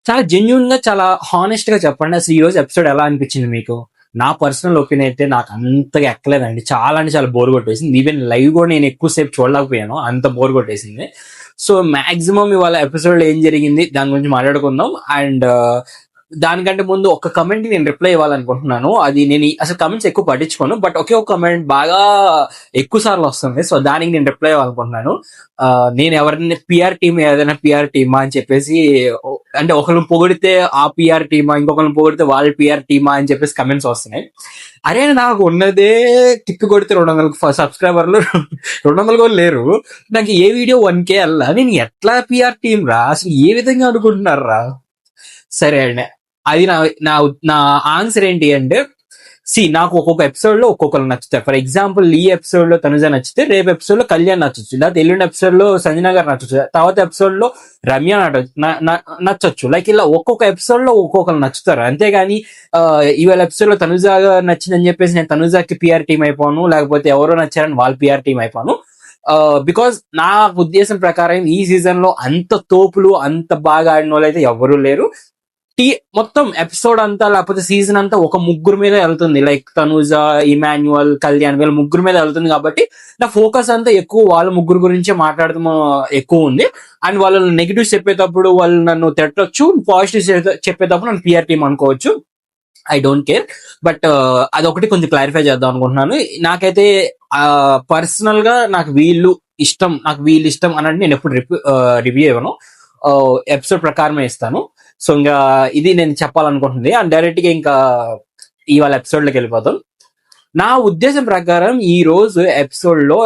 చాలా జెన్యున్ గా చాలా హానెస్ట్ గా చెప్పండి, అసలు ఈ రోజు ఎపిసోడ్ ఎలా అనిపించింది మీకు? నా పర్సనల్ ఒపీనియన్ అయితే నాకు అంతగా ఎక్కలేదండి. చాలా అంటే చాలా బోర్ కొట్టేసింది. ఈవెన్ లైవ్ కూడా నేను ఎక్కువసేపు చూడలేకపోయాను, అంత బోర్ కొట్టేసింది. సో మాక్సిమం ఇవాళ ఎపిసోడ్ ఏం జరిగింది దాని గురించి మాట్లాడుకుందాం. అండ్ దానికంటే ముందు ఒక కమెంట్ నేను రిప్లై ఇవ్వాలనుకుంటున్నాను. అది నేను అసలు కమెంట్స్ ఎక్కువ పట్టించుకోను, బట్ ఒకే ఒక కమెంట్ బాగా ఎక్కువ సార్లు వస్తుంది. సో దానికి నేను రిప్లై ఇవ్వాలనుకుంటున్నాను. నేను ఎవరైనా పిఆర్ టీమ్, ఏదైనా పిఆర్ టీమా అని చెప్పేసి, అంటే ఒకరిని పొగిడితే ఆ పిఆర్ టీమా, ఇంకొకరిని పొగిడితే వాళ్ళ పిఆర్ టీమా అని చెప్పేసి కమెంట్స్ వస్తున్నాయి. అరే నాకు ఉన్నదే టిక్ కొడితే 200 సబ్స్క్రైబర్లు 200 కూడా లేరు. నాకు ఏ వీడియో 1K అల్లా నేను ఎట్లా పిఆర్ టీమ్ రా, అసలు ఏ విధంగా అనుకుంటున్నారా? సరే అండి, అది నా నా నా ఆన్సర్ ఏంటి అంటే, నాకు ఒక్కొక్క ఎపిసోడ్ లో ఒక్కొక్కరు నచ్చుతారు. ఫర్ ఎగ్జాంపుల్ ఈ ఎపిసోడ్ లో తనుజ నచ్చితే రేపు ఎపిసోడ్ లో కళ్యాణ్ నచ్చొచ్చు, లేదా ఎల్లుండి ఎపిసోడ్ లో సంజన గారు నచ్చొచ్చు, తర్వాత ఎపిసోడ్ లో రమ్య నచ్చొచ్చు. లైక్ ఇలా ఒక్కొక్క ఎపిసోడ్ లో ఒక్కొక్కరు నచ్చుతారు. అంతేగాని ఇవాళ ఎపిసోడ్ లో తనుజ నచ్చిందని చెప్పేసి నేను తనుజాకి పిఆర్ టీం అయిపోను, లేకపోతే ఎవరో నచ్చారని వాళ్ళ పిఆర్ టీం అయిపోను. బికాస్ నా ఉద్దేశం ప్రకారం ఈ సీజన్ లో అంత తోపులు, అంత బాగా ఆడిన వాళ్ళు అయితే ఎవరూ లేరు. మొత్తం ఎపిసోడ్ అంతా లేకపోతే సీజన్ అంతా ఒక ముగ్గురు మీద వెళ్తుంది. లైక్ తనుజ, ఇమాన్యువల్, కళ్యాణ్, వీళ్ళ ముగ్గురు మీద వెళ్తుంది. కాబట్టి నా ఫోకస్ అంతా ఎక్కువ వాళ్ళ ముగ్గురు గురించే మాట్లాడటం ఎక్కువ ఉంది. అండ్ వాళ్ళు నెగిటివ్స్ చెప్పేటప్పుడు వాళ్ళు నన్ను తిట్టొచ్చు, పాజిటివ్స్ చెప్పేటప్పుడు నన్ను పిఆర్ టీమ్ అనుకోవచ్చు. I don't care. బట్ అదొకటి కొంచెం క్లారిఫై చేద్దాం అనుకుంటున్నాను. నాకైతే పర్సనల్ గా నాకు వీళ్ళు ఇష్టం అన్నట్టు నేను ఎప్పుడు రివ్యూ ఇవ్వను, ఎపిసోడ్ ప్రకారమే ఇస్తాను. సో ఇంకా ఇది నేను చెప్పాలనుకుంటుంది. అండ్ డైరెక్ట్ గా ఇంకా ఇవాళ ఎపిసోడ్ లోకి వెళ్ళిపోతాం. నా ఉద్దేశం ప్రకారం ఈ రోజు ఎపిసోడ్ లో,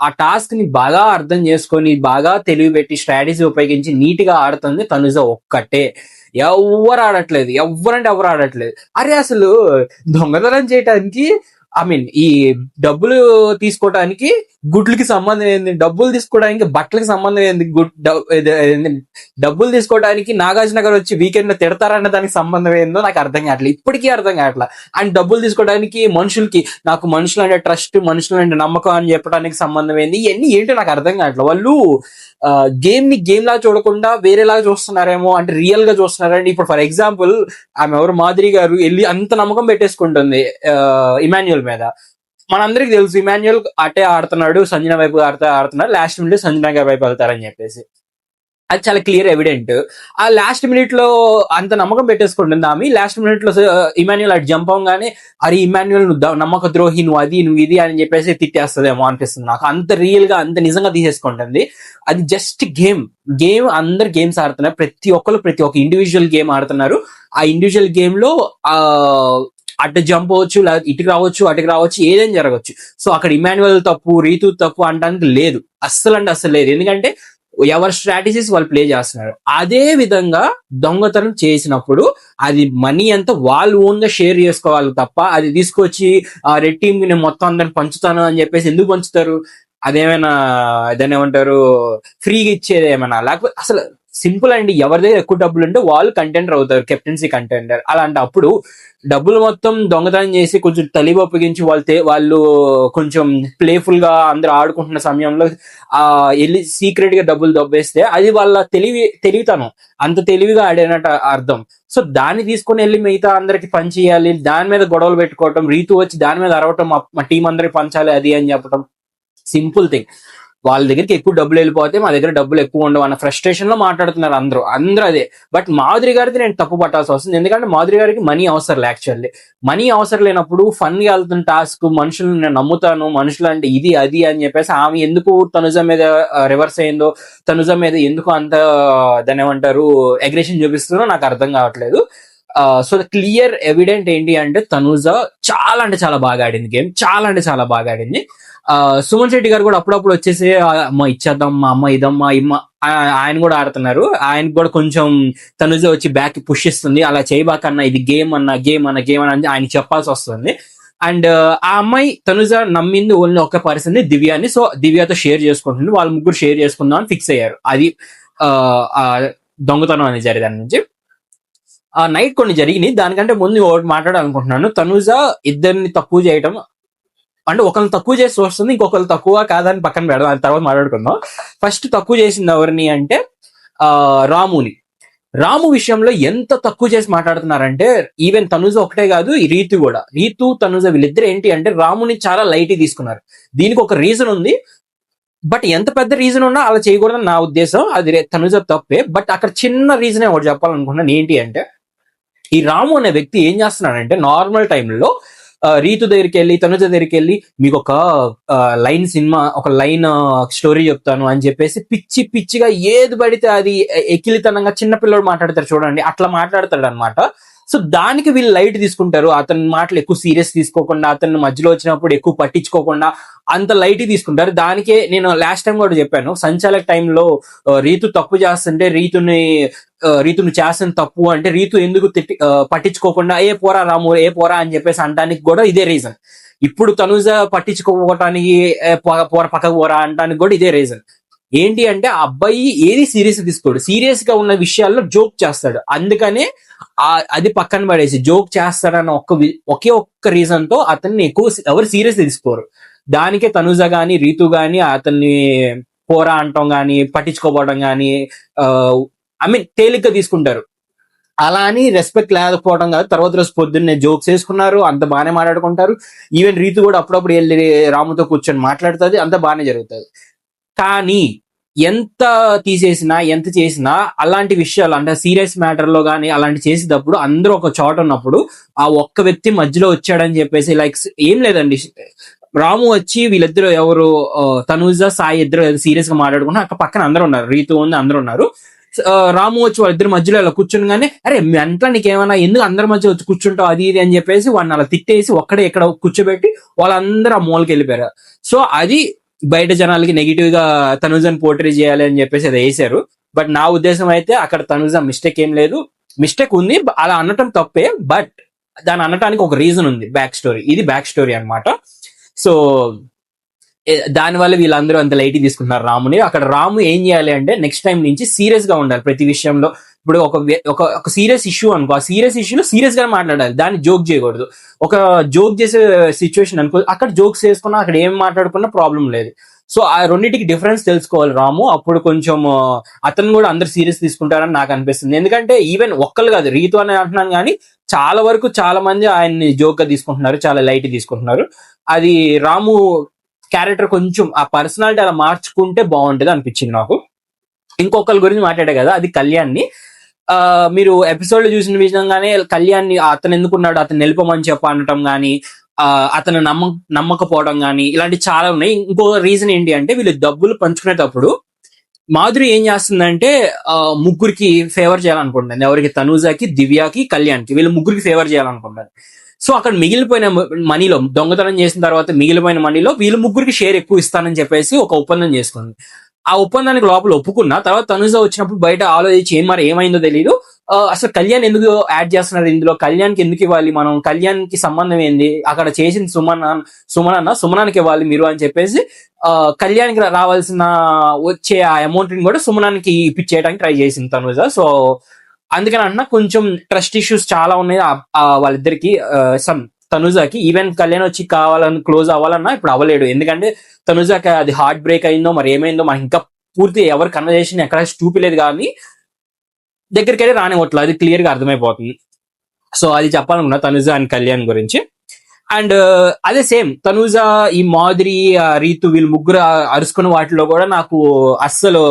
ఆ టాస్క్ ని బాగా అర్థం చేసుకొని, బాగా తెలివి పెట్టి, స్ట్రాటజీ ఉపయోగించి నీట్ గా ఆడుతుంది తనుజ ఒక్కటే. ఎవరంటే ఎవరు ఆడట్లేదు. అరే అసలు దొంగతనం చేయటానికి, ఈ డబ్బులు తీసుకోవడానికి గుడ్లకి సంబంధం ఏంది? డబ్బులు తీసుకోవడానికి బట్టలకి సంబంధం ఏంది? డబ్బులు తీసుకోవడానికి నాగార్జున గారు వచ్చి వీకెండ్ లో తిడతారన్న దానికి సంబంధం ఏందో నాకు అర్థం కావట్లేదు, ఇప్పటికీ అర్థం కావట్లేదు. అండ్ డబ్బులు తీసుకోవడానికి నాకు మనుషులు అంటే ట్రస్ట్, మనుషులు అంటే నమ్మకం అని చెప్పడానికి సంబంధం ఏంది? ఇవన్నీ ఏంటో నాకు అర్థం కావట్లేదు. వాళ్ళు గేమ్ ని గేమ్ లాగా చూడకుండా వేరేలాగా చూస్తున్నారేమో, అంటే రియల్ గా చూస్తున్నారండి. ఇప్పుడు ఫర్ ఎగ్జాంపుల్ ఆమె ఎవరు, మాధురి గారు వెళ్ళి అంత నమ్మకం పెట్టేసుకుంటుంది ఇమాన్యుయల్ మీద. మనందరికి తెలుసు ఇమాన్యుయల్ అటే ఆడుతున్నాడు, సంజన వైపు ఆడుతున్నాడు, లాస్ట్ మినిట్ సంజన గారి వైపు వెళ్తారని చెప్పేసి. అది చాలా క్లియర్ ఎవిడెంట్. ఆ లాస్ట్ మినిట్ లో అంత నమ్మకం పెట్టేసుకుంటుంది ఆమె. లాస్ట్ మినిట్ లో ఇమాన్యుయల్ అటు జంప్ అవగానే, అరే ఇమాన్యుయల్ నువ్వు నమ్మక ద్రోహి, నువ్వు ఇది అని చెప్పేసి తిట్టేస్తుందేమో అనిపిస్తుంది నాకు. అంత రియల్ గా, అంత నిజంగా తీసేసుకుంటుంది. అది జస్ట్ గేమ్. అందరు గేమ్స్ ఆడుతున్నారు, ప్రతి ఒక్క ఇండివిజువల్ గేమ్ ఆడుతున్నారు. ఆ ఇండివిజువల్ గేమ్ లో అటు జంప్ అవ్వచ్చు, లేదా ఇటుకు రావచ్చు, అటుకు రావచ్చు, ఏదైనా జరగవచ్చు. సో అక్కడ ఇమాన్యుయల్ తప్పు, రీతు తప్పు అనడానికి లేదు, అస్సలు లేదు. ఎందుకంటే ఎవరి స్ట్రాటజీస్ వాళ్ళు ప్లే చేస్తున్నారు. అదే విధంగా దొంగతనం చేసినప్పుడు అది మనీ అంతా వాళ్ళు ఓన్ గా షేర్ చేసుకోవాలి తప్ప, అది తీసుకొచ్చి రెడ్ టీమ్ నేను మొత్తం అందరిని పంచుతాను అని చెప్పేసి ఎందుకు పంచుతారు? అదేమైనా దాన్ని ఏమంటారు, ఫ్రీగా ఇచ్చేది ఏమైనా? లేకపోతే అసలు సింపుల్ అండి, ఎవరి దగ్గర ఎక్కువ డబ్బులు ఉంటే వాళ్ళు కంటెండర్ అవుతారు, కెప్టెన్సీ కంటెండర్. అలాంటి అప్పుడు డబ్బులు మొత్తం దొంగతనం చేసి కొంచెం తెలివి ఉపయోగించి వాళ్ళు కొంచెం ప్లేఫుల్ గా అందరూ ఆడుకుంటున్న సమయంలో వెళ్ళి సీక్రెట్ గా డబ్బులు దొబ్బేస్తే అది వాళ్ళ తెలివితనం, అంత తెలివిగా ఆడినట్టు అర్థం. సో దాన్ని తీసుకుని వెళ్ళి మిగతా అందరికి పంచేయాలి, దాని మీద గొడవలు పెట్టుకోవటం, రీతు వచ్చి దాని మీద అరవటం, మా టీం అందరికి పంచాలి అది అని చెప్పటం. Simple thing. వాళ్ళ దగ్గరికి ఎక్కువ డబ్బులు వెళ్ళిపోతే మా దగ్గర డబ్బులు ఎక్కువ ఉండవు అన్న ఫ్రస్ట్రేషన్ లో మాట్లాడుతున్నారు అందరూ అదే. బట్ మాధురి గారికి నేను తప్పు పట్టాల్సి వస్తుంది, ఎందుకంటే మాధురి గారికి మనీ అవసరం. యాక్చువల్లీ మనీ అవసరం లేనప్పుడు ఫన్ గా వెళ్తున్న టాస్క్, మనుషులను నేను నమ్ముతాను, మనుషులు అంటే ఇది అది అని చెప్పేసి ఆమె ఎందుకు తనుజ మీద రివర్స్ అయిందో, తనుజ మీద ఎందుకు అంత దాన్ని ఏమంటారు అగ్రెషన్ చూపిస్తుందో నాకు అర్థం కావట్లేదు. సో ద క్లియర్ ఎవిడెంట్ ఏంటి అంటే తనుజ చాలా అంటే చాలా బాగా ఆడింది గేమ్, చాలా అంటే చాలా బాగా ఆడింది. సుమన్ శెట్టి గారు కూడా అప్పుడప్పుడు వచ్చేసి అమ్మ ఇచ్చేద్దాం, మా అమ్మ ఇదమ్మా ఇమ్మ, ఆయన కూడా ఆడుతున్నారు. ఆయనకు కూడా కొంచెం తనుజ వచ్చి బ్యాక్ పుష్ ఇస్తుంది, అలా చేయబాకన్నా, ఇది గేమ్ అన్న ఆయన చెప్పాల్సి వస్తుంది. అండ్ ఆ అమ్మాయి తనుజ నమ్మింది ఓన్లీ ఒక పర్సన్ దివ్యాని. సో దివ్యతో షేర్ చేసుకుంటుంది, వాళ్ళు ముగ్గురు షేర్ చేసుకుందాం అని ఫిక్స్ అయ్యారు. అది దొంగతనం అనేది జరిగే దాని నుంచి ఆ నైట్ కొన్ని జరిగినాయి. దానికంటే ముందు ఒకటి మాట్లాడాలనుకుంటున్నాను. తనుజ ఇద్దరిని తక్కువ చేయటం, అంటే ఒకరిని తక్కువ చేసి వస్తుంది, ఇంకొకరు తక్కువ కాదని పక్కన పెడదాం, తర్వాత మాట్లాడుకుందాం. ఫస్ట్ తక్కువ చేసింది ఎవరిని అంటే రాముని. రాము విషయంలో ఎంత తక్కువ చేసి మాట్లాడుతున్నారంటే ఈవెన్ తనుజ ఒకటే కాదు, ఈ రీతు కూడా. రీతు తనుజ వీళ్ళిద్దరు ఏంటి అంటే రాముని చాలా లైట్ తీసుకున్నారు. దీనికి ఒక రీజన్ ఉంది, బట్ ఎంత పెద్ద రీజన్ ఉన్నా అలా చేయకూడదని నా ఉద్దేశం. అది తనుజ తప్పే, బట్ అక్కడ చిన్న రీజనే ఒకటి చెప్పాలనుకున్నాను. ఏంటి అంటే ఈ రాము అనే వ్యక్తి ఏం చేస్తున్నాడంటే నార్మల్ టైంలో రీతు దగ్గరికి వెళ్ళి తనుజ దగ్గరికి వెళ్ళి మీకు ఒక లైన్ సినిమా, ఒక లైన్ స్టోరీ చెప్తాను అని చెప్పేసి పిచ్చి పిచ్చిగా ఏది పడితే అది ఎకిలితనంగా చిన్నపిల్లడు మాట్లాడతారు చూడండి, అట్లా మాట్లాడతాడు అనమాట. సో దానికి వీళ్ళు లైట్ తీసుకుంటారు. అతని మాటలు ఎక్కువ సీరియస్ తీసుకోకుండా, అతన్ని మధ్యలో వచ్చినప్పుడు ఎక్కువ పట్టించుకోకుండా అంత లైట్ తీసుకుంటారు. దానికే నేను లాస్ట్ టైం కూడా చెప్పాను, సంచాలక టైంలో రీతు తప్పు చేస్తుంటే రీతును చేసిన తప్పు అంటే రీతు ఎందుకు పట్టించుకోకుండా ఏ పోరా రాము ఏ పోరా అని చెప్పేసి అనడానికి కూడా ఇదే రీజన్. ఇప్పుడు తనుజ పట్టించుకోవటానికి పోరా పక్కకు పోరా అనడానికి కూడా ఇదే రీజన్. ఏంటి అంటే ఆ అబ్బాయి ఏది సీరియస్ తీసుకోడు, సీరియస్ గా ఉన్న విషయాల్లో జోక్ చేస్తాడు. అందుకనే అది పక్కన పడేసి జోక్ చేస్తాడన్న ఒకే ఒక్క రీజన్ తో అతన్ని ఎక్కువ ఎవరు సీరియస్ తీసుకోరు. దానికే తనుజ గాని రీతు గాని అతన్ని పోరా అంటాం గాని పట్టించుకోపోవడం గాని తేలిగ్గా తీసుకుంటారు. అలా అని రెస్పెక్ట్ లేకపోవడం కాదు. తర్వాత రోజు పొద్దున్నే జోక్స్ వేసుకున్నారు, అంత బాగానే మాట్లాడుకుంటారు. ఈవెన్ రీతు కూడా అప్పుడప్పుడు వెళ్ళి రాముతో కూర్చొని మాట్లాడుతుంది, అంత బాగానే జరుగుతుంది. కానీ ఎంత తీసేసినా ఎంత చేసినా అలాంటి విషయాలు అంటే సీరియస్ మ్యాటర్ లో కానీ అలాంటి చేసేటప్పుడు అందరూ ఒక చోట ఉన్నప్పుడు ఆ ఒక్క వ్యక్తి మధ్యలో వచ్చాడని చెప్పేసి లైక్ ఏం లేదండి, రాము వచ్చి వీళ్ళిద్దరు ఎవరు తనూజ సాయి ఇద్దరు సీరియస్ గా మాట్లాడుకున్నా అక్కడ పక్కన అందరూ ఉన్నారు, రీతు ఉంది, అందరూ ఉన్నారు. రాము వచ్చి వాళ్ళిద్దరి మధ్యలో అలా కూర్చుని అరే అంట్లా నీకేమన్నా ఎందుకు అందరి మధ్య వచ్చి కూర్చుంటావు అది ఇది అని చెప్పేసి వాళ్ళని అలా తిట్టేసి ఒక్కడే ఇక్కడ కూర్చోబెట్టి వాళ్ళందరూ ఆ మూలకి వెళ్ళిపోయారు. సో అది బయట జనాలకి నెగిటివ్ గా తనుజని పోర్ట్రే చేయాలి అని చెప్పేసి అది వేసారు. బట్ నా ఉద్దేశం అయితే అక్కడ తనుజ మిస్టేక్ ఏం లేదు, మిస్టేక్ ఉంది అలా అనటం తప్పే, బట్ దాన్ని అనటానికి ఒక రీజన్ ఉంది, బ్యాక్ స్టోరీ. ఇది బ్యాక్ స్టోరీ అనమాట. సో దానివల్ల వీళ్ళందరూ అంత లైట్ తీసుకుంటున్నారు రాముని. అక్కడ రాము ఏం చేయాలి అంటే నెక్స్ట్ టైం నుంచి సీరియస్ గా ఉండాలి ప్రతి విషయంలో. ఇప్పుడు ఒక సీరియస్ ఇష్యూ అనుకో, ఆ సీరియస్ ఇష్యూలో సీరియస్ గా మాట్లాడాలి, దాన్ని జోక్ చేయకూడదు. ఒక జోక్ చేసే సిచ్యువేషన్ అనుకో, అక్కడ జోక్స్ చేసుకున్నా అక్కడ ఏం మాట్లాడుకున్నా ప్రాబ్లం లేదు. సో ఆ రెండింటికి డిఫరెన్స్ తెలుసుకోవాలి రాము. అప్పుడు కొంచెం అతను కూడా అందరు సీరియస్ తీసుకుంటారని నాకు అనిపిస్తుంది. ఎందుకంటే ఈవెన్ ఒక్కరు కాదు, రీతు అని అంటున్నాను కానీ చాలా వరకు చాలా మంది ఆయన్ని జోక్ గా తీసుకుంటున్నారు, చాలా లైట్ తీసుకుంటున్నారు. అది రాము క్యారెక్టర్ కొంచెం ఆ పర్సనాలిటీ అలా మార్చుకుంటే బాగుంటది అనిపించింది నాకు. ఇంకొకరి గురించి మాట్లాడే కదా, అది కళ్యాణ్ని. మీరు ఎపిసోడ్ లో చూసిన విధంగానే కళ్యాణ్ని అతను ఎందుకున్నాడు, అతను నిలిపమని అనటం కానీ, అతను నమ్మకపోవడం కానీ ఇలాంటి చాలా ఉన్నాయి. ఇంకో రీజన్ ఏంటి అంటే వీళ్ళు డబ్బులు పంచుకునేటప్పుడు మాధురి ఏం చేస్తుందంటే ముగ్గురికి ఫేవర్ చేయాలనుకుంటుంది. ఎవరికి? తనూజకి, దివ్యకి, కళ్యాణ్కి. వీళ్ళు ముగ్గురికి ఫేవర్ చేయాలనుకుంటారు. సో అక్కడ మిగిలిపోయిన మనీలో, దొంగతనం చేసిన తర్వాత మిగిలిపోయిన మనీలో వీళ్ళు ముగ్గురికి షేర్ ఎక్కువ ఇస్తానని చెప్పేసి ఒక ఒప్పందం చేసుకుంది. ఆ ఒప్పందానికి లోపల ఒప్పుకున్న తర్వాత తనుజ వచ్చినప్పుడు బయట ఆలోచించి ఏమైందో తెలియదు, అసలు కళ్యాణ్ ఎందుకు యాడ్ చేస్తున్నారు ఇందులో, కళ్యాణ్కి ఎందుకు ఇవ్వాలి మనం, కళ్యాణ్కి సంబంధం ఏంది, అక్కడ చేసింది సుమనానికి ఇవ్వాలి మీరు అని చెప్పేసి కళ్యాణ్కి రావాల్సిన వచ్చే ఆ అమౌంట్ ని కూడా సుమనానికి ఇప్పించేయడానికి ట్రై చేసింది తనుజ. సో అందుకని అంటున్నా కొంచెం ట్రస్ట్ ఇష్యూస్ చాలా ఉన్నాయి వాళ్ళిద్దరికి. తనుజాకి ఈవెన్ కళ్యాణ్ వచ్చి కావాలని క్లోజ్ అవ్వాలన్నా ఇప్పుడు అవ్వలేడు, ఎందుకంటే తనుజాకి అది హార్ట్ బ్రేక్ అయిందో మరి ఏమైందో మనకి ఇంకా పూర్తి ఎవరి కన్వర్జేషన్ ఎక్కడ చూపిలేదు, కానీ దగ్గరికి వెళ్ళి రానివ్వట్లేదు, అది క్లియర్ గా అర్థమైపోతుంది. సో అది చెప్పాలనుకున్నా తనుజ అండ్ కళ్యాణ్ గురించి. అండ్ అదే సేమ్ తనుజ, ఈ మాధురి, రీతు వీళ్ళు ముగ్గురు అరుచుకున్న వాటిలో కూడా నాకు అస్సలు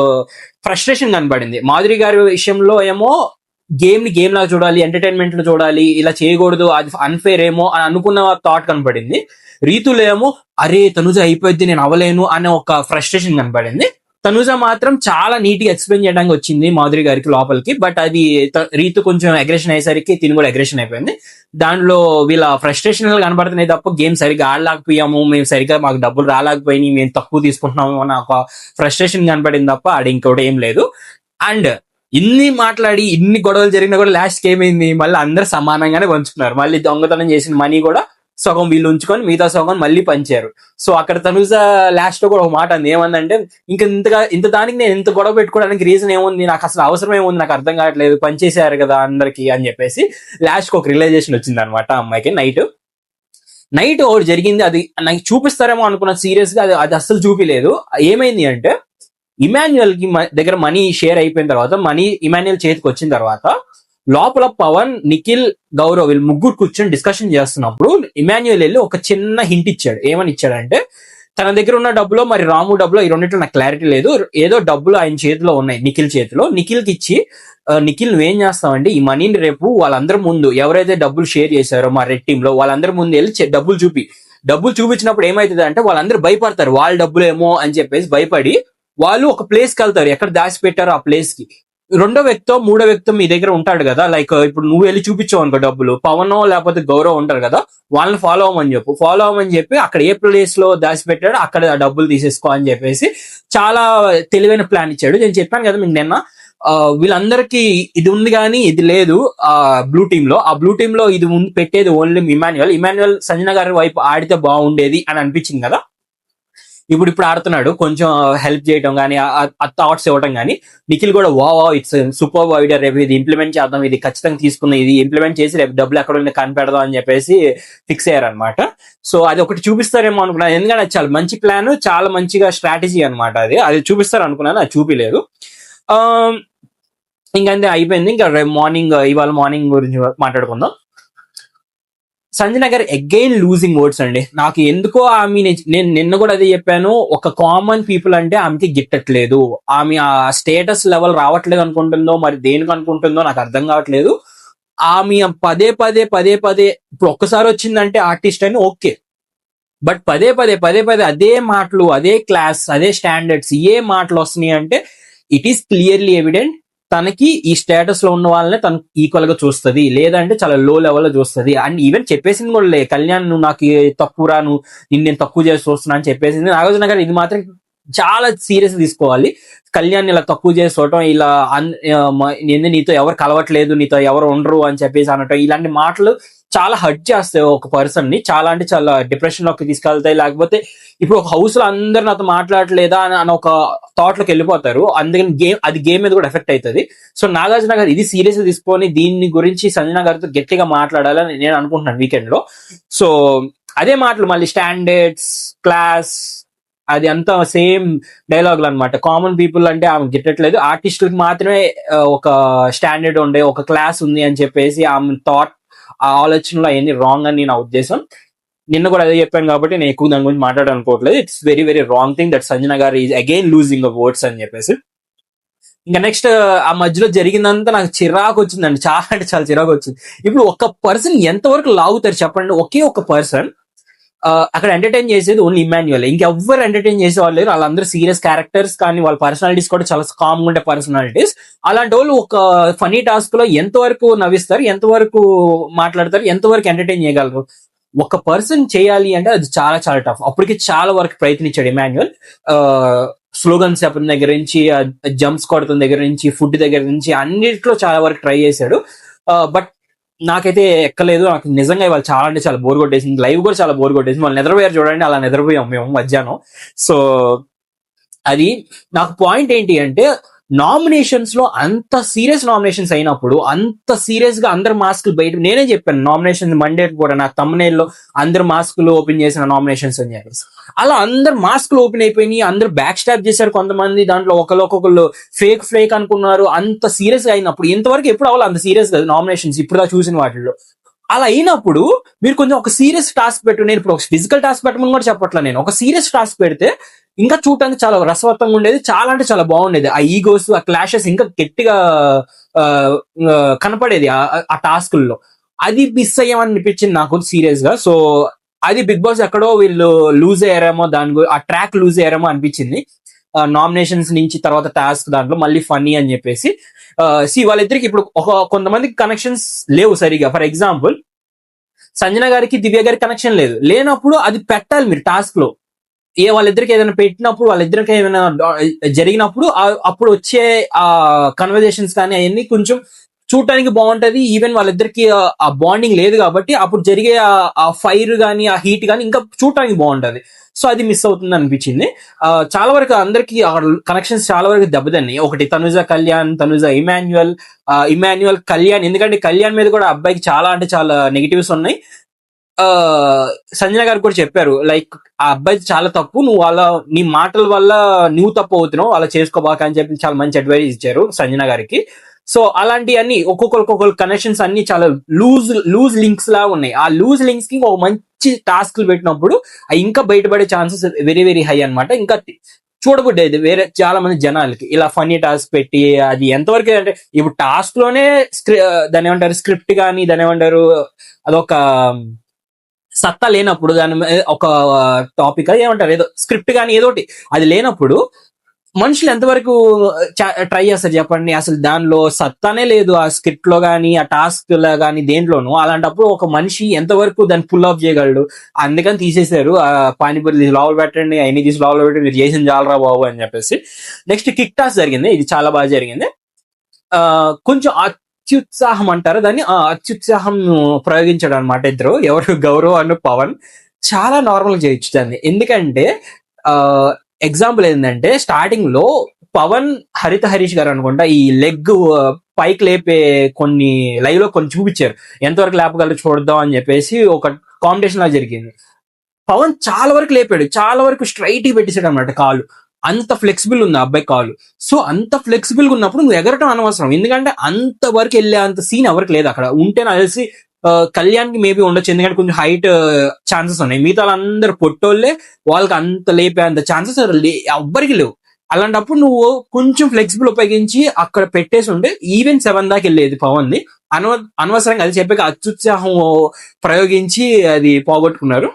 ఫ్రస్ట్రేషన్ కనబడింది. మాధురి గారి విషయంలో ఏమో గేమ్ లాగా చూడాలి, ఎంటర్టైన్మెంట్ లో చూడాలి, ఇలా చేయకూడదు, అది అన్ఫేర్ ఏమో అని అనుకున్న థాట్ కనపడింది. రీతులో ఏమో అరే తనుజ అయిపోద్ది నేను అవ్వలేను అనే ఒక ఫ్రస్ట్రేషన్ కనపడింది. తనుజ మాత్రం చాలా నీట్ గా ఎక్స్ప్లెయిన్ చేయడానికి వచ్చింది మాధురి గారికి లోపలికి, బట్ అది రీతు కొంచెం అగ్రెషన్ అయ్యేసరికి తిని కూడా అగ్రెషన్ అయిపోయింది. దాంట్లో వీళ్ళ ఫ్రస్ట్రేషన్ కనబడుతున్నాయి తప్ప గేమ్ సరిగ్గా ఆడలేకపోయాము, మేము సరిగ్గా మాకు డబ్బులు రాలేకపోయినాయి, మేము తక్కువ తీసుకుంటున్నాము అన్న ఒక ఫ్రస్ట్రేషన్ కనపడింది తప్ప ఆడ ఇంకోటి ఏం లేదు. అండ్ ఇన్ని మాట్లాడి ఇన్ని గొడవలు జరిగినా కూడా లాస్ట్ ఏమైంది, మళ్ళీ అందరు సమానంగానే పంచుకున్నారు. మళ్ళీ దొంగతనం చేసిన మనీ కూడా సగం వీళ్ళు ఉంచుకొని మిగతా సగం మళ్ళీ పంచారు. సో అక్కడ తనుజ లాస్ట్ లో కూడా ఒక మాట అంది, ఏమందంటే ఇంకా ఇంత దానికి నేను ఇంత గొడవ పెట్టుకోవడానికి రీజన్ ఏముంది, నాకు అసలు అవసరం ఏముంది, నాకు అర్థం కావట్లేదు, పనిచేసారు కదా అందరికి అని చెప్పేసి లాస్ట్ ఒక రియలైజేషన్ వచ్చింది అనమాట అమ్మాయికి. నైట్ ఒకటి జరిగింది, అది నాకు చూపిస్తారేమో అనుకున్న సీరియస్ గా, అది అస్సలు చూపిలేదు. ఏమైంది అంటే ఇమాన్యుయల్ కి దగ్గర మనీ షేర్ అయిపోయిన తర్వాత, మనీ ఇమాన్యుయల్ చేతికి వచ్చిన తర్వాత, లోపల పవన్, నిఖిల్, గౌరవ్ వీళ్ళు ముగ్గురు కూర్చొని డిస్కషన్ చేస్తున్నప్పుడు ఇమాన్యుయల్ వెళ్ళి ఒక చిన్న హింట్ ఇచ్చాడు. ఏమని ఇచ్చాడంటే, తన దగ్గర ఉన్న డబ్బులో మరి రాము డబ్బులో ఈ రెండిట్లో నాకు క్లారిటీ లేదు, ఏదో డబ్బులు ఆయన చేతిలో ఉన్నాయి, నిఖిల్ చేతిలో. నిఖిల్కి ఇచ్చి, నిఖిల్ నువ్వేం చేస్తావంటే ఈ మనీని రేపు వాళ్ళందరి ముందు ఎవరైతే డబ్బులు షేర్ చేశారో మా రెడ్ టీమ్ లో వాళ్ళందరి ముందు వెళ్ళి డబ్బులు చూపించినప్పుడు ఏమైతుంది అంటే వాళ్ళందరూ భయపడతారు, వాళ్ళ డబ్బులు ఏమో అని చెప్పేసి భయపడి వాళ్ళు ఒక ప్లేస్ కి వెళ్తారు, ఎక్కడ దాచి పెట్టారో ఆ ప్లేస్ కి. రెండో వ్యక్తో మూడో వ్యక్తో మీ దగ్గర ఉంటాడు కదా, లైక్ ఇప్పుడు నువ్వు వెళ్ళి చూపించావు అనుకో డబ్బులు, పవన్ లేకపోతే గౌరవ్ ఉంటారు కదా, వాళ్ళని ఫాలో అవ్వమని చెప్పి అక్కడ ఏ ప్లేస్ లో దాచిపెట్టాడో అక్కడ ఆ డబ్బులు తీసేసుకో అని చెప్పేసి చాలా తెలివైన ప్లాన్ ఇచ్చాడు. నేను చెప్పాను కదా మీకు నిన్న, వీళ్ళందరికీ ఇది ఉంది కానీ ఇది లేదు ఆ బ్లూ టీమ్ లో. ఆ బ్లూ టీమ్ లో ఇది పెట్టేది ఓన్లీ ఇమాన్యుయల్ సంజన గారి వైపు ఆడితే బాగుండేది అని అనిపించింది కదా. ఇప్పుడు ఆడుతున్నాడు, కొంచెం హెల్ప్ చేయడం కానీ ఆ థాట్స్ ఇవ్వడం కానీ. నిఖిల్ కూడా వా ఇట్స్ సూపర్ ఐడియా, రేపు ఇది ఇంప్లిమెంట్ చేద్దాం, ఇది ఖచ్చితంగా తీసుకున్నాం, ఇది ఇంప్లిమెంట్ చేసి రేపు డబ్బులు ఎక్కడ ఉంది కనిపెడదాం అని చెప్పేసి ఫిక్స్ అయ్యారనమాట. సో అది ఒకటి చూపిస్తారేమో అనుకున్నాను, ఎందుకంటే అది చాలా మంచి ప్లాన్, చాలా మంచిగా స్ట్రాటజీ అనమాట. అది చూపిస్తారు అనుకున్నాను, అది చూపిలేదు. ఇంకంతే అయిపోయింది. ఇంకా రేపు మార్నింగ్, ఇవాళ మార్నింగ్ గురించి మాట్లాడుకుందాం. సంజన గారు అగైన్ లూజింగ్ వర్డ్స్ అండి. నాకు ఎందుకో ఆమె, నేను నిన్న కూడా అదే చెప్పాను, ఒక కామన్ పీపుల్ అంటే ఆమెకి గిట్టట్లేదు, ఆమె ఆ స్టేటస్ లెవెల్ రావట్లేదు అనుకుంటుందో మరి దేనికి అనుకుంటుందో నాకు అర్థం కావట్లేదు. ఆమె పదే పదే ఇప్పుడు ఒక్కసారి వచ్చిందంటే ఆర్టిస్ట్ అని ఓకే, బట్ పదే పదే అదే మాటలు, అదే క్లాస్, అదే స్టాండర్డ్స్, ఏ మాటలు వస్తున్నాయి అంటే ఇట్ ఈస్ క్లియర్లీ ఎవిడెంట్ తనకి ఈ స్టేటస్ లో ఉన్న వాళ్ళనే తనకు ఈక్వల్ గా చూస్తుంది, లేదంటే చాలా లో లెవెల్ లో చూస్తుంది. అండ్ ఈవెన్ చెప్పేసింది కూడా లే, కళ్యాణ్ నువ్వు నాకు తక్కువ నిన్ను నేను తక్కువ చేసి చూస్తున్నా అని చెప్పేసింది. నాగార్జున గారు ఇది మాత్రం చాలా సీరియస్ తీసుకోవాలి. కళ్యాణ్ ఇలా తక్కువ చేసి చూడటం, ఇలా నీతో ఎవరు కలవట్లేదు, నీతో ఎవరు ఉండరు అని చెప్పేసి అనటం, ఇలాంటి మాటలు చాలా హర్ట్ చేస్తాయి ఒక పర్సన్ ని, చాలా అంటే చాలా డిప్రెషన్ లోకి తీసుకెళ్తాయి. లేకపోతే ఇప్పుడు ఒక హౌస్ లో అందరు నాతో మాట్లాడలేదా అని ఒక థాట్ లోకి వెళ్ళిపోతారు, అందుకని గేమ్ మీద కూడా ఎఫెక్ట్ అవుతుంది. సో నాగార్జున గారు ఇది సీరియస్ గా తీసుకొని దీని గురించి సంజన గారితో గట్టిగా మాట్లాడాలని నేను అనుకుంటున్నాను వీకెండ్ లో. సో అదే మాటలు మళ్ళీ స్టాండర్డ్స్, క్లాస్, అది అంతా సేమ్ డైలాగులు అనమాట. కామన్ పీపుల్ అంటే ఆమె గిట్టట్లేదు, ఆర్టిస్టులకు మాత్రమే ఒక స్టాండర్డ్ ఉండే, ఒక క్లాస్ ఉంది అని చెప్పేసి ఆమె థాట్, ఆ ఆలోచనలో అవన్నీ రాంగ్ అని నా ఉద్దేశం. నిన్న కూడా అదే చెప్పాను కాబట్టి నేను ఎక్కువ దాని గురించి మాట్లాడాలనుకోవట్లేదు. It's very very wrong thing that Sanjana garu is again losing a words అని చెప్పేసి. ఇంకా నెక్స్ట్ ఆ మధ్యలో జరిగిందంతా నాకు చిరాకు వచ్చిందండి, చాలా అంటే చాలా చిరాకు వచ్చింది. ఇప్పుడు ఒక పర్సన్ ఎంతవరకు లాగుతారు చెప్పండి, ఒకే ఒక పర్సన్ అక్కడ ఎంటర్టైన్ చేసేది ఓన్లీ ఇమాన్యుయల్, ఇంకెవ్వరు ఎంటర్టైన్ చేసే వాళ్ళు లేరు. వాళ్ళందరూ సీరియస్ క్యారెక్టర్స్, కానీ వాళ్ళ పర్సనాలిటీస్ కూడా చాలా కామ్ ఉండే పర్సనాలిటీస్. అలాంటి వాళ్ళు ఒక ఫనీ టాస్క్ లో ఎంతవరకు నవ్విస్తారు, ఎంతవరకు మాట్లాడతారు, ఎంతవరకు ఎంటర్టైన్ చేయగలరు? ఒక పర్సన్ చేయాలి అంటే అది చాలా చాలా టఫ్. అప్పటికి చాలా వరకు ప్రయత్నించాడు ఇమాన్యుయల్, స్లోగన్స్ చెప్పిన దగ్గర నుంచి, జంప్స్ కొడుతున్న దగ్గర నుంచి, ఫుడ్ దగ్గర నుంచి అన్నిట్లో చాలా వరకు ట్రై చేశాడు. బట్ నాకైతే ఎక్కలేదు. నాకు నిజంగా ఇవాళ చాలా అంటే చాలా బోర్ కొట్టేసింది, లైవ్ కూడా చాలా బోర్ కొట్టేసింది. వాళ్ళు నిద్రపోయారు చూడండి, అలా నిద్రపోయాం మేము మధ్యాహ్నం. సో అది నాకు పాయింట్ ఏంటి అంటే, నామినేషన్స్ లో అంత సీరియస్ నామినేషన్స్ అయినప్పుడు అంత సీరియస్ గా అందరు మాస్కులు బయట, నేనే చెప్పాను నామినేషన్ మండే కూడా నా తమ్మునేల్లో అందరు మాస్కులు ఓపెన్ చేసిన నామినేషన్స్ అని చెప్పేసి, అలా అందరు మాస్కులు ఓపెన్ అయిపోయినాయి, అందరు బ్యాక్ స్టాప్ చేశారు కొంతమంది, దాంట్లో ఒకళ్ళు ఫేక్ అనుకున్నారు. అంత సీరియస్ గా అయినప్పుడు, ఇంతవరకు ఎప్పుడు అవ్వాలి అంత సీరియస్ గా నామినేషన్స్ ఇప్పుడు చూసిన వాటిల్లో. అలా అయినప్పుడు మీరు కొంచెం ఒక సీరియస్ టాస్క్ పెట్టు, నేను ఇప్పుడు ఒక ఫిజికల్ టాస్క్ పెట్టమని కూడా చెప్పట్లా, నేను ఒక సీరియస్ టాస్క్ పెడితే ఇంకా చూడటానికి చాలా రసవత్తంగా ఉండేది, చాలా అంటే చాలా బాగుండేది. ఆ ఈగోస్, ఆ క్లాషెస్ ఇంకా గట్టిగా కనపడేది ఆ టాస్కుల్లో. అది మిస్ అయ్యామని అనిపించింది నాకు సీరియస్ గా. సో అది బిగ్ బాస్ ఎక్కడో వీళ్ళు లూజ్ అయ్యారేమో, ఆ ట్రాక్ లూజ్ అయ్యారేమో అనిపించింది. నామినేషన్స్ నుంచి తర్వాత టాస్క్ దాంట్లో మళ్ళీ ఫన్నీ అని చెప్పేసి వాళ్ళిద్దరికి ఇప్పుడు కొంతమందికి కనెక్షన్స్ లేవు సరిగా. ఫర్ ఎగ్జాంపుల్ సంజన గారికి దివ్య గారికి కనెక్షన్ లేనప్పుడు అది పెట్టాలి మీరు టాస్క్ లో. వాళ్ళిద్దరికి ఏదైనా పెట్టినప్పుడు, వాళ్ళిద్దరికి ఏమైనా జరిగినప్పుడు అప్పుడు వచ్చే ఆ కన్వర్జేషన్స్ కానీ అవన్నీ కొంచెం చూడటానికి బాగుంటది. ఈవెన్ వాళ్ళిద్దరికి ఆ బాండింగ్ లేదు కాబట్టి అప్పుడు జరిగే ఆ ఫైర్ కానీ ఆ హీట్ కానీ ఇంకా చూడటానికి బాగుంటది. సో అది మిస్ అవుతుంది అనిపించింది. చాలా వరకు అందరికి కనెక్షన్స్ చాలా వరకు దెబ్బతిన్నాయి. ఒకటి తనుజ కళ్యాణ్, తనుజ ఇమాన్యుయల్ కళ్యాణ్, ఎందుకంటే కళ్యాణ్ మీద కూడా అబ్బాయికి చాలా అంటే చాలా నెగిటివ్స్ ఉన్నాయి. ఆ, సంజన గారు కూడా చెప్పారు, లైక్ ఆ అబ్బాయి చాలా తప్పు, నువ్వు నీ మాటల వల్ల నువ్వు తప్పు అవుతున్నావు, అలా చేసుకోబాక అని చెప్పి చాలా మంచి అడ్వైస్ ఇచ్చారు సంజన గారికి. సో అలాంటివన్నీ ఒక్కొక్కరు కనెక్షన్స్ అన్ని చాలా లూజ్ లూజ్ లింక్స్ లా ఉన్నాయి. ఆ లూజ్ లింక్స్ కి ఒక మంచి టాస్క్లు పెట్టినప్పుడు అవి ఇంకా బయటపడే ఛాన్సెస్ వెరీ వెరీ హై అన్నమాట. ఇంకా చూడబుడ్డేది వేరే చాలా మంది జనాలకి ఇలా ఫన్నీ టాస్క్ పెట్టి అది ఎంతవరకు అంటే ఇప్పుడు టాస్క్ లోనే దాని ఏమంటారు స్క్రిప్ట్ కానీ దాని ఏమంటారు అదొక సత్తా లేనప్పుడు దాని ఒక టాపిక్ ఏమంటారు ఏదో స్క్రిప్ట్ కానీ ఏదోటి అది లేనప్పుడు మనుషులు ఎంతవరకు ట్రై చేస్తారు చెప్పండి. అసలు దానిలో సత్తానే లేదు ఆ స్క్రిప్ట్ లో గానీ ఆ టాస్క్ లో గానీ దేంట్లోనూ. అలాంటప్పుడు ఒక మనిషి ఎంతవరకు దాన్ని పుల్ ఆఫ్ చేయగలడు. అందుకని తీసేశారు ఆ పానీపూరి తీసి లోపల పెట్టండి, అవన్నీ తీసి లోపల పెట్టండి, మీరు చేసిన చాలరా బాబు అని చెప్పేసి. నెక్స్ట్ కిక్ టాస్ జరిగింది, ఇది చాలా బాగా జరిగింది. కొంచెం అత్యుత్సాహం అంటారు దాన్ని, ఆ అత్యుత్సాహం ప్రయోగించాడు అనమాట ఇద్దరు, ఎవరు గౌరవ్ అను పవన్. చాలా నార్మల్ గా చేయొచ్చు దాన్ని. ఎందుకంటే ఎగ్జాంపుల్ ఏంటంటే స్టార్టింగ్ లో పవన్ హరిత హరీష్ గారు అనుకుంటా ఈ లెగ్ పైకి లేపే కొన్ని లైవ్ లో కొన్ని చూపించారు, ఎంతవరకు లేపగలరు చూద్దాం అని చెప్పేసి ఒక కాంపిటీషన్ లా జరిగింది. పవన్ చాలా వరకు లేపాడు, చాలా వరకు స్ట్రైట్ గా పెట్టేశాడు అనమాట కాలు. అంత ఫ్లెక్సిబుల్ ఉంది ఆ అబ్బాయి కాలు. సో అంత ఫ్లెక్సిబుల్ గా ఉన్నప్పుడు నువ్వు ఎగరటం అనవసరం, ఎందుకంటే అంత వరకు వెళ్ళే అంత సీన్ ఎవరికి లేదు అక్కడ. ఉంటే నాకు తెలిసి కళ్యాణ్ కి మేబీ ఉండొచ్చు, ఎందుకంటే కొంచెం హైట్ ఛాన్సెస్ ఉన్నాయి. మిగతా వాళ్ళందరూ పొట్టోళ్ళే, వాళ్ళకి అంత లేపే అంత ఛాన్సెస్ ఎవ్వరికి లేవు. అలాంటప్పుడు నువ్వు కొంచెం ఫ్లెక్సిబుల్ ఉపయోగించి అక్కడ పెట్టేసి ఉంటే ఈవెన్ 7 దాకా వెళ్ళేది పవన్ ది. అనవసరంగా అది చెప్పాక అత్యుత్సాహం ప్రయోగించి అది పోగొట్టుకున్నారు.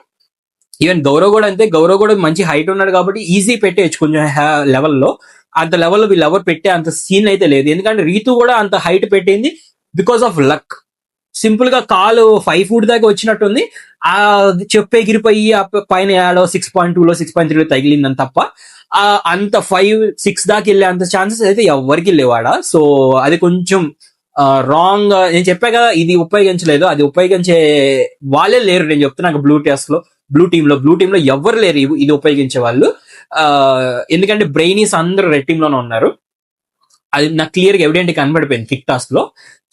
ఈవెన్ గౌరవ్ కూడా అంతే, గౌరవ్ కూడా మంచి హైట్ ఉన్నాడు కాబట్టి ఈజీ పెట్టేయచ్చు కొంచెం లెవెల్లో. అంత లెవెల్లో వీళ్ళు ఎవరు పెట్టే అంత సీన్ అయితే లేదు, ఎందుకంటే రీతు కూడా అంత హైట్ పెట్టింది బికాస్ ఆఫ్ లక్. సింపుల్ గా కాలు 5 ఫీట్ దాకా వచ్చినట్టుంది, ఆ చెప్పు ఎగిరిపోయి ఆ పైన ఏడో 6.2 లో 6.3 తగిలిందని తప్ప అంత 5-6 దాకా వెళ్ళే అంత ఛాన్సెస్ అయితే ఎవరికి లేవాడ. సో అది కొంచెం రాంగ్. నేను చెప్పా కదా ఇది ఉపయోగించలేదు, అది ఉపయోగించే వాళ్ళే లేరు. నేను చెప్తున్నా బ్లూ టీమ్ లో ఎవరు లేరు ఇది ఉపయోగించే వాళ్ళు. ఎందుకంటే బ్రెయినీస్ అందరూ రెడ్ టీమ్ లోనే ఉన్నారు, అది నాకు క్లియర్ గా ఎవిడెంట్ కనబడిపోయింది కిక్ టాస్క్ లో.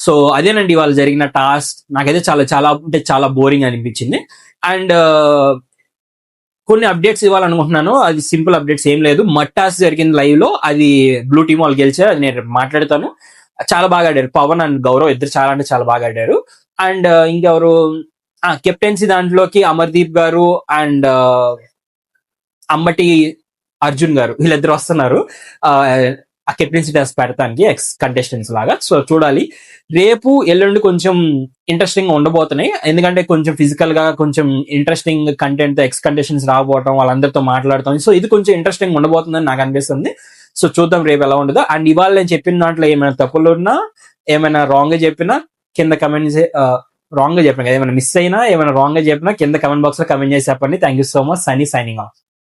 సో అదేనండి వాళ్ళు జరిగిన టాస్క్. నాకైతే చాలా చాలా అంటే చాలా బోరింగ్ అనిపించింది. అండ్ కొన్ని అప్డేట్స్ ఇవ్వాలనుకుంటున్నాను, అది సింపుల్ అప్డేట్స్ ఏం లేదు. మట్టాస్ జరిగింది లైవ్ లో, అది బ్లూ టీమ్ వాళ్ళు గెలిచారు, అది నేను మాట్లాడతాను. చాలా బాగా ఆడారు పవన్ అండ్ గౌరవ్, ఇద్దరు చాలా అంటే చాలా బాగా ఆడారు. అండ్ ఇంకెవరు కెప్టెన్సీ దాంట్లోకి అమర్దీప్ గారు అండ్ అంబటి అర్జున్ గారు వీళ్ళిద్దరు వస్తున్నారు ఆ కెప్టెన్సీ టెస్ట్ పెడతానికి ఎక్స్ కంటెస్టెంట్స్ లాగా. సో చూడాలి, రేపు ఎల్లుండి కొంచెం ఇంట్రెస్టింగ్ గా ఉండబోతున్నాయి, ఎందుకంటే కొంచెం ఫిజికల్ గా కొంచెం ఇంట్రెస్టింగ్ కంటెంట్ తో ఎక్స్ కంటెస్టెంట్స్ రాబోవటం, వాళ్ళందరితో మాట్లాడతాం. సో ఇది కొంచెం ఇంట్రెస్టింగ్ ఉండబోతుందని నాకు అనిపిస్తుంది. సో చూద్దాం రేపు ఎలా ఉండదో. అండ్ ఇవాళ నేను చెప్పిన దాంట్లో ఏమైనా తప్పులు ఉన్నా, ఏమైనా రాంగ్ గా చెప్పినా కింద కమెంట్స్, రాంగ్ గా చెప్పిన ఏమైనా మిస్ అయినా, ఏమైనా రాంగ్ గా చెప్పినా కింద కమెంట్ బాక్స్ లో కమెంట్ చేసి చెప్పండి. Thank you so much. Signing off.